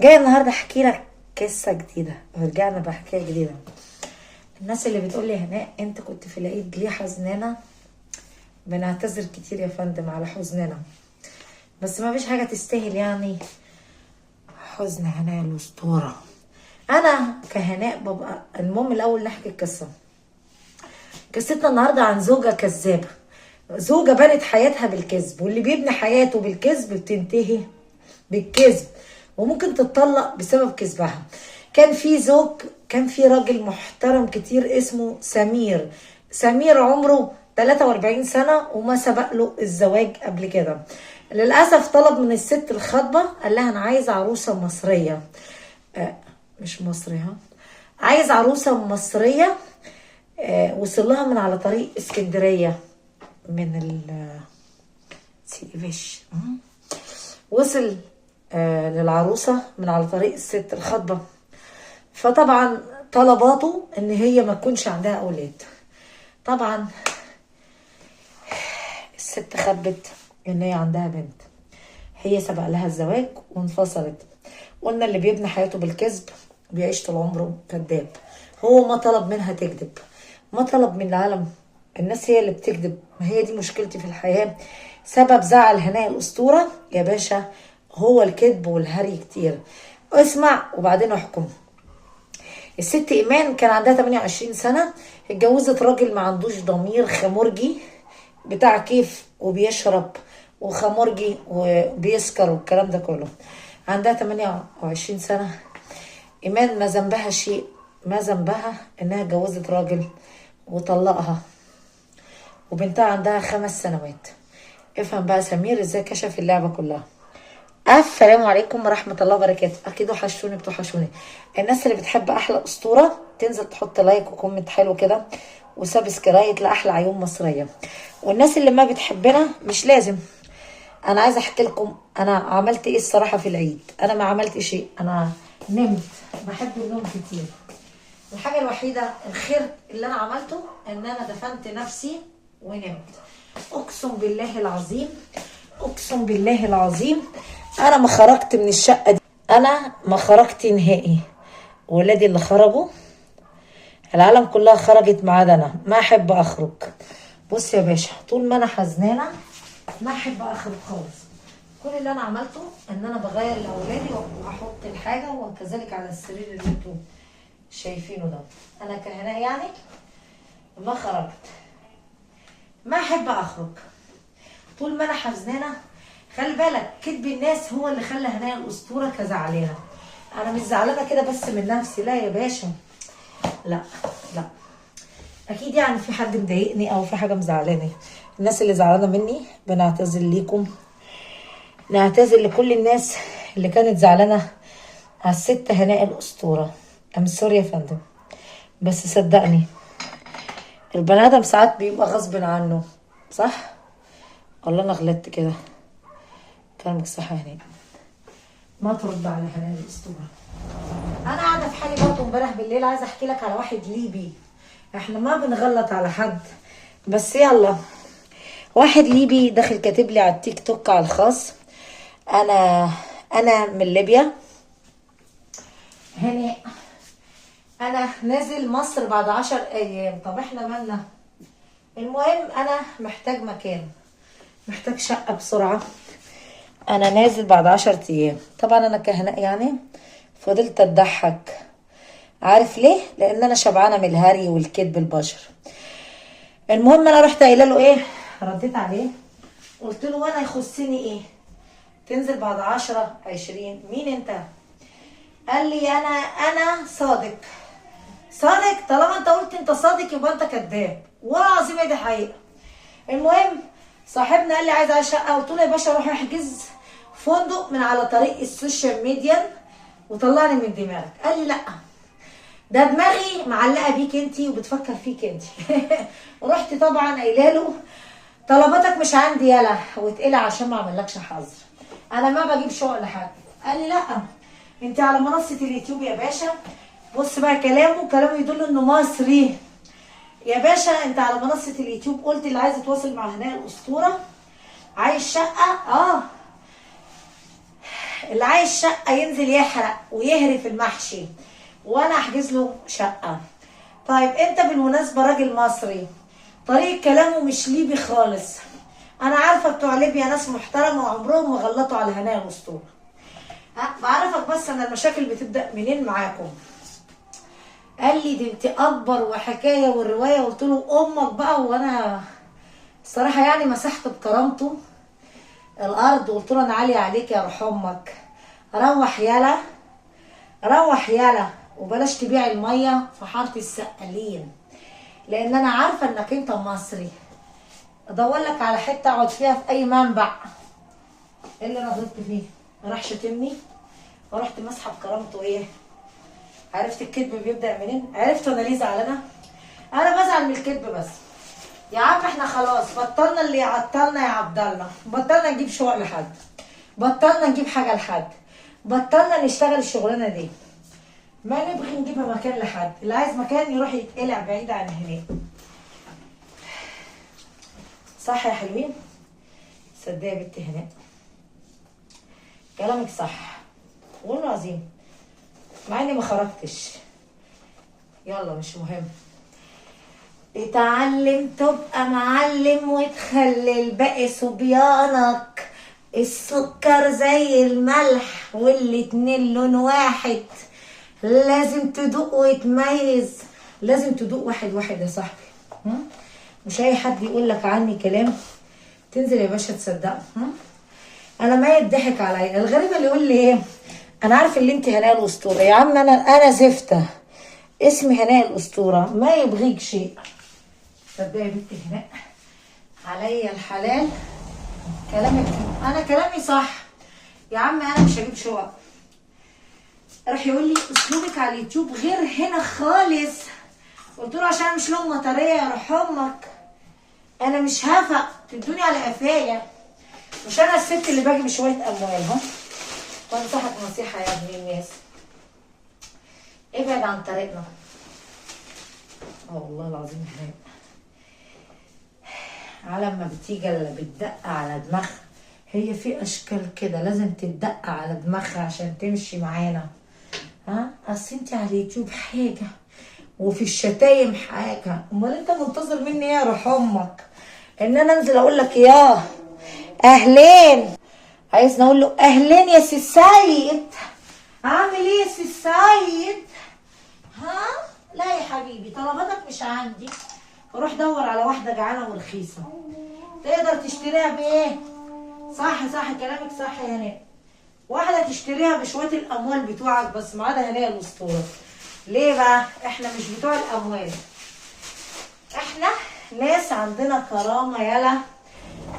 جاي النهارده احكي لك قصه جديده، ورجعنا بحكايه جديده. الناس اللي بتقول لي هناء انت كنت في العيد ليه حزنانه؟ بنعتذر كتير يا فندم على حزننا، بس ما فيش حاجه تستاهل يعني حزن هناء الاسطوره. انا كهناء ببقى المهم الاول نحكي القصه. قصتنا النهارده عن زوجه كذابه، زوجه بنت حياتها بالكذب، واللي بيبني حياته بالكذب بتنتهي بالكذب، وممكن تتطلق بسبب كذبها. كان في راجل محترم كتير اسمه سمير. سمير عمره 43 سنة وما سبق له الزواج قبل كده. للأسف طلب من الست الخطبة، قال لها أنا عايز عروسة مصرية. مش مصري، ها، عايز عروسة مصرية. وصل لها من على طريق اسكندرية، من سيدي فيش. وصل للعروسة من على طريق الست الخطبة. فطبعا طلباته ان هي ما تكونش عندها اولاد. طبعا الست خبت ان هي عندها بنت. هي سبق لها الزواج وانفصلت. قلنا اللي بيبني حياته بالكذب بيعيش طول عمره كذاب. هو ما طلب منها تكذب، ما طلب من العالم. الناس هي اللي بتكذب، ما هي دي مشكلتي في الحياة. سبب زعل هناء الأسطورة يا باشا هو الكذب والهري كتير. اسمع وبعدين احكم. الست إيمان كان عندها 28 سنة، اتجوزت راجل ما عندوش ضمير، خمرجي بتاع كيف وبيشرب، وخمرجي وبيسكر والكلام ده كله. عندها 28 سنة. إيمان ما ذنبها شيء، ما ذنبها إنها اتجوزت راجل وطلقها، وبنتها عندها 5 سنوات. افهم بقى سمير ازاي كشف اللعبة كلها. السلام عليكم ورحمة الله وبركاته. أكيد وحشوني بتوحشوني. الناس اللي بتحب أحلى أسطورة تنزل تحط لايك وكومنت حلو كده وسبسكرايب لأحلى عيون مصرية. والناس اللي ما بتحبنا مش لازم. أنا عايزة أحكي لكم أنا عملت إيه الصراحة في العيد. أنا ما عملت شيء، أنا نمت. بحب النوم كتير. الحاجة الوحيدة الخير اللي أنا عملته إن أنا دفنت نفسي ونمت. أقسم بالله العظيم، أقسم بالله العظيم انا ما خرجت من الشقه دي. انا ما خرجت نهائي. ولادي اللي خرجوا، العالم كلها خرجت ما عدا انا. ما احب اخرج. بص يا باشا، طول ما انا حزنانه ما احب اخرج خالص. كل اللي انا عملته ان انا بغير لاولادي واحط الحاجه، وكذلك على السرير اللي انتوا شايفينه ده. انا كهناء يعني ما خرجت. ما احب اخرج طول ما انا حزنانه. خلي بالك كذب الناس هو اللي خلى هناء الاسطوره كزعلانه. انا مش زعلانه كده بس من نفسي، لا يا باشا، لا لا. اكيد يعني في حد مضايقني او في حاجه مزعلاني. الناس اللي زعلانه مني بنعتذر ليكم، نعتذر لكل الناس اللي كانت زعلانه على الست هناء الاسطوره. ام سوري يا فندم، بس صدقني البني ادم ساعات بيبقى غصب عنه، صح؟ والله انا غلطت كده. كلامك صح يا هناء، ما ترد على هناء الاسطوره. انا قاعده في حالي برضه امبارح بالليل عايزه احكي لك على واحد ليبي. احنا ما بنغلط على حد، بس يلا. واحد ليبي داخل كاتب لي على التيك توك على الخاص، انا من ليبيا هناء، انا نازل مصر بعد 10 ايام. طب احنا مالنا؟ المهم انا محتاج مكان، محتاج شقه بسرعه. انا نازل بعد 10 ايام. طبعا انا كهناء يعني فضلت اضحك. عارف ليه؟ لان انا شبعانه من الهري والكذب البشر. المهم انا رحت قايله له ايه، رديت عليه قلت له وانا يخصني ايه تنزل بعد 10 20؟ مين انت؟ قال لي انا صادق. صادق؟ طالما انت قلت انت صادق يبقى انت كذاب، والله العظيم دي حقيقه. المهم صاحبنا قال لي عايز شقه، قلت له يا باشا روح احجز فندق من على طريق السوشيال ميديا وطلعني من دماغك. قال لي لا، ده دماغي معلقه بيك انتي وبتفكر فيك انتي. رحت طبعا قايله له طلباتك مش عندي يلا واتقلع عشان ما اعملكش حظر. انا ما بجيب شغل لحد. قال لي لا انت على منصه اليوتيوب يا باشا. بص بقى كلامه يدل انه مصري. يا باشا انت على منصه اليوتيوب قلت اللي عايز يتواصل مع هناء الاسطوره عايز شقه. اللي عايز شقه ينزل يحرق ويهري في المحشي وانا احجز له شقه. طيب انت بالمناسبه راجل مصري، طريقه كلامه مش ليبي خالص. انا عارفه بتوع ليبيا ناس محترمه وعمرهم ما غلطوا على هنايا الاسطوره. بعرفك بس انا المشاكل بتبدا منين معاكم. قال لي دي انت اكبر وحكايه والروايه. قلت له امك بقى. وانا الصراحه يعني مسحت بكرامته الارض وقلت له انا عاليه عليك يا روح امك. روح يلا روح يلا وبلاش تبيع الميه في حاره السقالين، لان انا عارفه انك انت مصري. ادور لك على حته اقعد فيها في اي منبع. ايه اللي انا غلطت فيه؟ راح شتمني ورحت مسحه بكرامته. ايه عرفت الكذب بيبدا منين؟ عرفت انا ليه زعلانه؟ انا بزعل من الكذب بس. يا عم احنا خلاص بطلنا اللي يعطلنا يا عبد الله، بطلنا نجيب شقق لحد، بطلنا نجيب حاجه لحد، بطلنا نشتغل الشغلانه دي. ما نبغي نجيبها مكان لحد، اللي عايز مكان يروح يتقلع بعيد عن هناك. صح يا حلوين؟ صدقي يا بنتي هناء كلامك صح والله العظيم، مع اني ما خرجتش. يلا مش مهم. اتعلم تبقى معلم وتخلي الباقي صبيانك. السكر زي الملح والاتنين لون واحد، لازم تدوق وتميز. لازم تدوق واحد واحد يا صاحبي. مش اي حد يقول لك عني كلام تنزل يا باشا تصدقه. انا ما يضحك عليا. الغريب اللي يقول لي ايه انا عارف اللي انت هناء الاسطوره. يا عم انا زفته اسمي هناء الاسطوره، ما يبغيك شيء. صدقي يا بنتي هناء عليا الحلال كلامك. انا كلامي صح يا عم. انا مش هجيب شقق. راح يقول لي اسلوبك على اليوتيوب غير هنا خالص. قلت له عشان مش لغمه طريه يا روح امك. انا مش هفق تدوني على قفايا. مش انا الست اللي باجي بشويه اموال. وانصحك نصيحه يا ابن الناس، ابعد عن طريقنا. والله العظيم هناك على ما بتيجي اللي بتدق على دماغها. هي في اشكال كده لازم تدق على دماغها عشان تمشي معانا. اصل انت على اليوتيوب حاجه وفي الشتايم حاجه. امال انت منتظر مني ايه يا روح امك؟ ان انا انزل اقول لك يا اهلين؟ عايزني اقول له اهلين يا سي السيد؟ اعمل ايه يا سي السيد؟ لا يا حبيبي طلباتك مش عندي. روح دور على واحده جعانه ورخيصه تقدر تشتريها بايه. صح كلامك صح يا هناء. واحده تشتريها بشويه الاموال بتوعك بس. ما عدا هناء الاسطوره. ليه بقى؟ احنا مش بتوع الاموال، احنا ناس عندنا كرامه يلا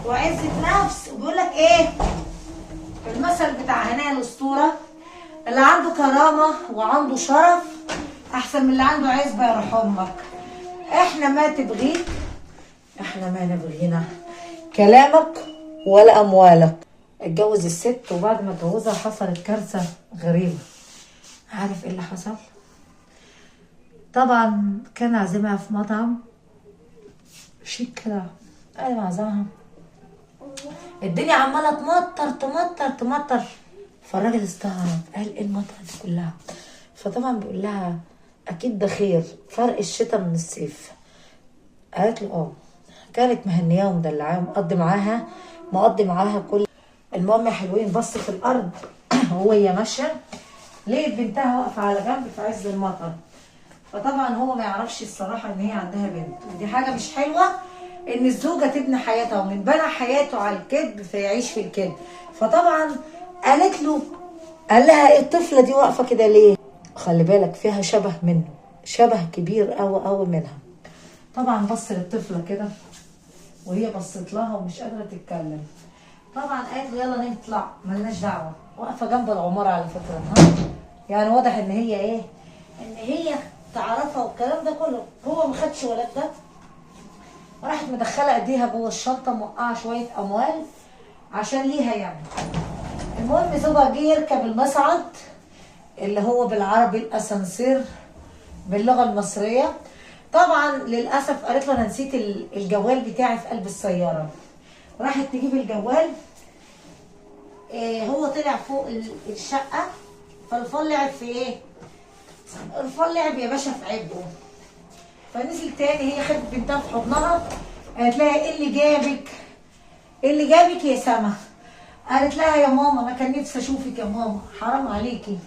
وعزه نفس. وبيقول لك ايه المثل بتاع هناء الاسطوره؟ اللي عنده كرامه وعنده شرف احسن من اللي عنده عزبه يا روح امك. احنا ما تبغيك، احنا ما نبغينا كلامك ولا اموالك. اتجوز الست وبعد ما اتجوزها حصلت كارثه غريبه. عارف ايه اللي حصل؟ طبعا كان عازمها في مطعم شيك كده. انا معزمها الدنيا عماله تمطر. فالراجل استغرب قال ايه المطر دي كلها؟ فطبعا بيقول لها اكيد ده خير، فرق الشتاء من الصيف. قالت له كانت مهنياه ومدلعاه مقضي معاها كل. المهم يا حلوين بص في الارض وهي ماشيه لقيت بنتها واقفه على جنب في عز المطر. فطبعا هو ما يعرفش الصراحه ان هي عندها بنت، ودي حاجه مش حلوه ان الزوجه تبني حياتها. ومن بنى حياته على الكذب فيعيش في الكذب. فطبعا قالت له قال لها ايه الطفله دي واقفه كده ليه؟ خلي بالك فيها شبه منه، شبه كبير قوي منها. طبعا بص للطفله كده وهي بصت لها ومش قادره تتكلم. طبعا قالت له يلا نطلع ملناش دعوه. واقفه جنب العماره على فكره. يعني واضح ان هي ايه؟ ان هي تعرفها والكلام ده كله. هو ما خدش ولاد ده، راحت مدخله ايديها جوه الشنطه موقعه شويه اموال عشان ليها يعني. المهم زوجها جه يركب المصعد اللي هو بالعربي الاسانسير باللغه المصريه. طبعا للاسف قالت له انا نسيت الجوال بتاعي في قلب السياره. راحت تجيب الجوال هو طلع فوق الشقه، فالفار لعب في ايه؟ الفار لعب يا باشا في عبه، فنزل تاني. هي خدت بنتها في حضنها، قالت لها ايه اللي جابك؟ ايه اللي جابك يا سما؟ قالت لها يا ماما انا كان نفسي اشوفك يا ماما، حرام عليكي،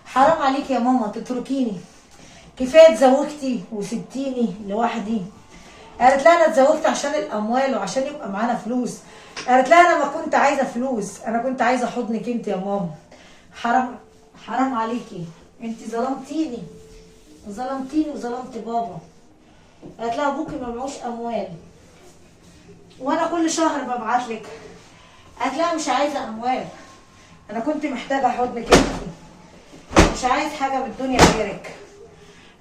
حرام عليكي يا ماما تتركيني، كفايه اتزوجتي وسبتيني لوحدي. قالت لها انا اتزوجت عشان الاموال وعشان يبقى معانا فلوس. قالت لها انا ما كنت عايزه فلوس، انا كنت عايزه حضنك انت يا ماما. حرام عليكي، انت ظلمتيني، ظلمتيني وظلمت بابا. قالت لها ابوكي ما معوش اموال وانا كل شهر ببعت لك. قالت لها مش عايزه اموال، انا كنت محتاجه حضنك انت، مش عايز حاجه من الدنيا غيرك.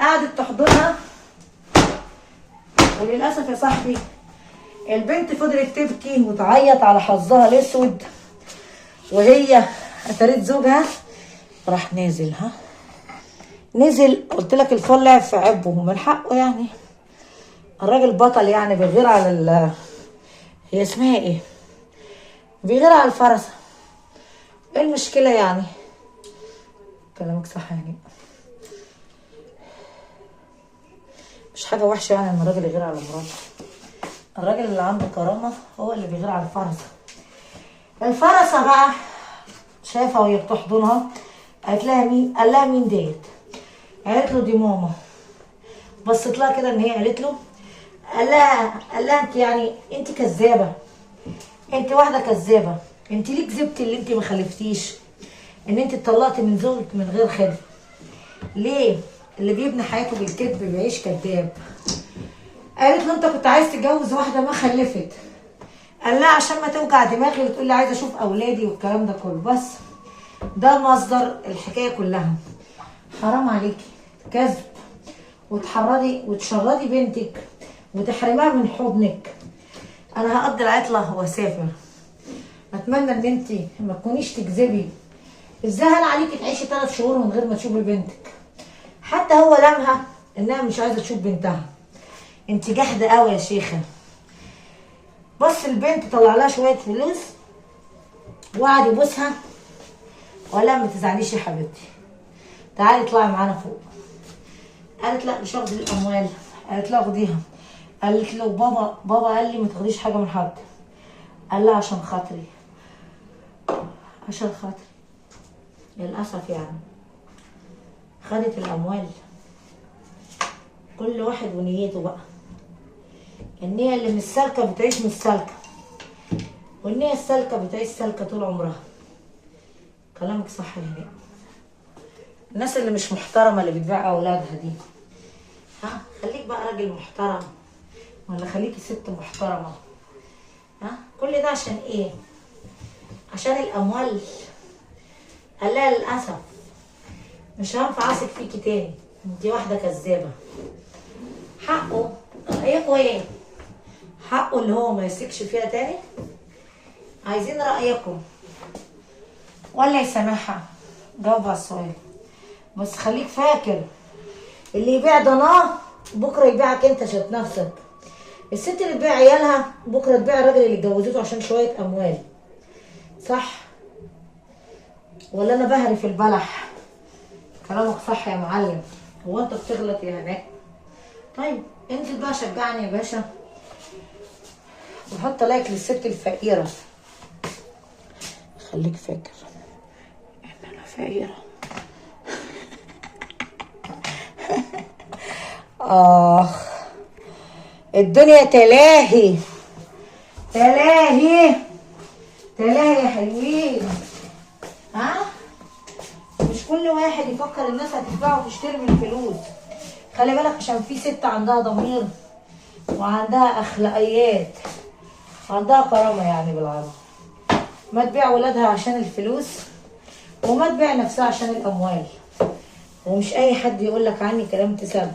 قعدت تحضنها، وللاسف يا صاحبي البنت فضلت تبكي وتعيط على حظها الاسود، وهي اتاريت زوجها راح نازل. نزل، قلت لك الفار لعب في عبه، من حقه يعني، الراجل بطل يعني، بيغير على هي اسمها ايه؟ بيغير على الفرسه. ايه المشكله يعني؟ كلامك صح يعني، مش حاجه وحشه يعني ان الراجل يغير على مراته. الراجل اللي عنده كرامه هو اللي بيغير على الفرسه. الفرسه بقى شافها وهي بتحضنها، قالت لها مين؟ قال لها مين ديت؟ قالت له دي ماما. بصت لها كده ان هي قالت له، قال لها انت يعني انت كذابه، انت واحده كذابه، انت ليه كذبتي اللي انت ما خلفتيش، ان انت اتطلقتي من زوجك من غير خلف؟ ليه؟ اللي بيبني حياته بالكذب بيعيش كذاب. قالت له انت كنت عايز تتجوز واحده ما خلفت. قال لها عشان ما توجع دماغي وتقول لي عايزه اشوف اولادي والكلام ده كله. بس ده مصدر الحكايه كلها. حرام عليكي، كذب، وتشردي بنتك وتحرمها من حضنك. انا هقضي العطله واسافر، اتمنى ان انت ما تكونيش تكذبي. ازاي انا عليكي تعيشي 3 شهور من غير ما تشوفي بنتك؟ حتى هو لامها انها مش عايزه تشوف بنتها. انت جاحده قوي يا شيخه. بص البنت طلع لها شويه فلوس وقعد يبوسها وقال لها ما تزعليش يا حبيبتي، تعالي اطلعي معانا فوق. قالت لا مش هاخد الاموال. قالت لا خديها. قالت له بابا قال لي ما تاخديش حاجه من حد. قال لها عشان خاطري، عشان خاطري. للاسف يعني خدت الاموال. كل واحد ونيته بقى. النية اللي مش سالكه بتعيش مش سالكه، والنية السالكه بتعيش سالكه طول عمرها. كلامك صح يا هناء. الناس اللي مش محترمه اللي بتبيع اولادها دي، خليك بقى راجل محترم، ولا خليكي ست محترمه. كل ده عشان ايه؟ عشان الاموال. قال لها للاسف مش هينفع اثق فيكي تاني، انتي واحده كذابه. حقه رايكوا ايه؟ حقه اللي هو ما يثقش فيها تاني؟ عايزين رايكم ولا يسامحها؟ جاوب على السؤال. بس خليك فاكر اللي يبيع ضناه بكره يبيعك انت ذات نفسك. الست اللي تبيع عيالها بكره تبيع الراجل اللي اتجوزته عشان شويه اموال. صح ولا انا بهري في البلح؟ كلامك صح يا معلم. هو انت بتغلط يا هناء؟ طيب انزل بقى شجعني يا باشا، وحط لايك للست الفقيره. خليك فاكر ان انا فقيره. الدنيا تلاهي تلاهي تلاهي يا حلوين. مش كل واحد يفكر الناس هتتباع وتشتري من الفلوس. خلي بالك عشان في ست عندها ضمير وعندها اخلاقيات وعندها كرامه يعني بالعربي. ما تبيع ولادها عشان الفلوس، وما تبيع نفسها عشان الاموال. ومش اي حد يقول لك عني كلام تصدق.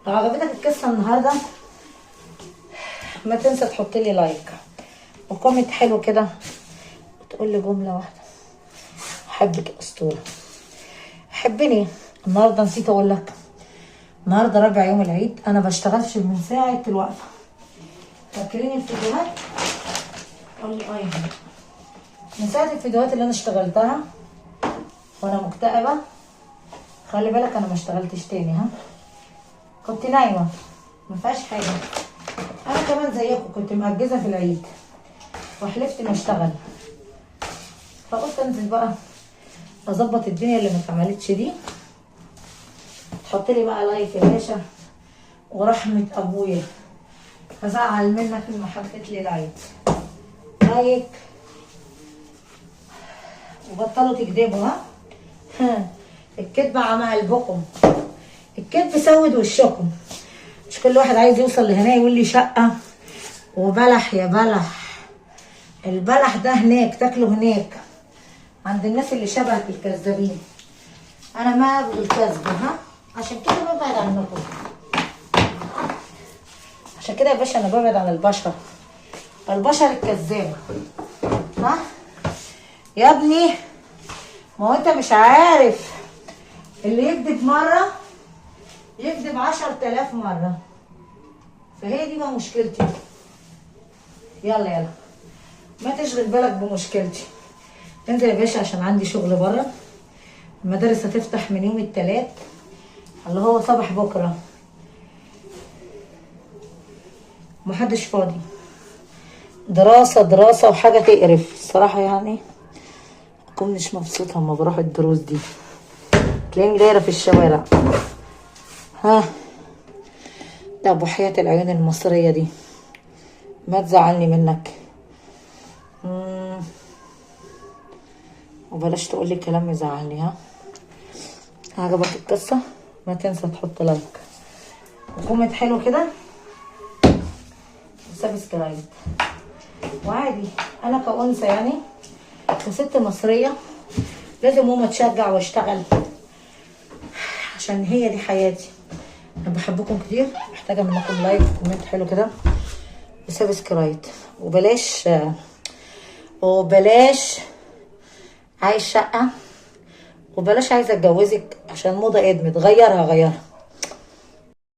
لو عجبتك القصه النهارده ما تنسى تحط لي لايك وكومنت حلو كده وتقول لي جمله واحده: احبك يا اسطوره، حبني. النهارده نسيت اقول لك، النهارده رابع يوم العيد، انا بشتغلش من ساعه الوقفه. فاكرين الفيديوهات؟ قول لي يا هنا. من ساعة الفيديوهات اللي انا اشتغلتها وانا مكتئبة، خلي بالك انا ما اشتغلتش تاني، ها، كنت نايمة ما فيهاش حاجة. انا كمان زيكم كنت مأجزة في العيد وحلفت ما اشتغل، فقلت انزل بقى اظبط الدنيا اللي ما اتعملتش دي. تحط لي بقى لايك يا باشا، ورحمة ابويا هزعل منك لما حطيت لي لايك. لايك وبطلوا تكذبوا، ها الكذب عمى قلبكم، الكذب سود وشكم. مش كل واحد عايز يوصل لهنا يقول لي شقة وبلح. يا بلح، البلح ده هناك تاكله هناك عند الناس اللي شبهك الكذابين. انا ما ابغي الكذب، ها، عشان كده ببعد عنكم. عشان كده يا باشا انا ببعد عن البشر الكذابه. ها يا ابني، ما هو انت مش عارف اللي يكذب مره يكذب 10,000 مره، فهي دي بقى مشكلتي. يلا ما تشغل بالك بمشكلتي. انزل يا باشا عشان عندي شغل بره. المدارس هتفتح من يوم التلات اللي هو صباح بكره، محدش فاضي. دراسة وحاجة تقرف الصراحة، يعني أكون مش مبسوطة اما بروح الدروس دي، تلاقيني دايرة في الشوارع. ها ده أبو حياة العيون المصرية دي ما تزعلني منك. وبلاش تقولي كلام يزعلني. ها، عجبك القصة؟ ما تنسى تحط لايك وكومنت حلو كده وسبسكرايب. وعادي انا كأنثى يعني كست مصرية لازم ماما تشجع واشتغل، عشان هي دي حياتي. انا بحبكم كتير، محتاجة منكم لايك وكومنت حلو كده وسبسكرايب. وبلاش عايز شقة، وبلاش عايزة اتجوزك عشان موضة ادمت. غيرها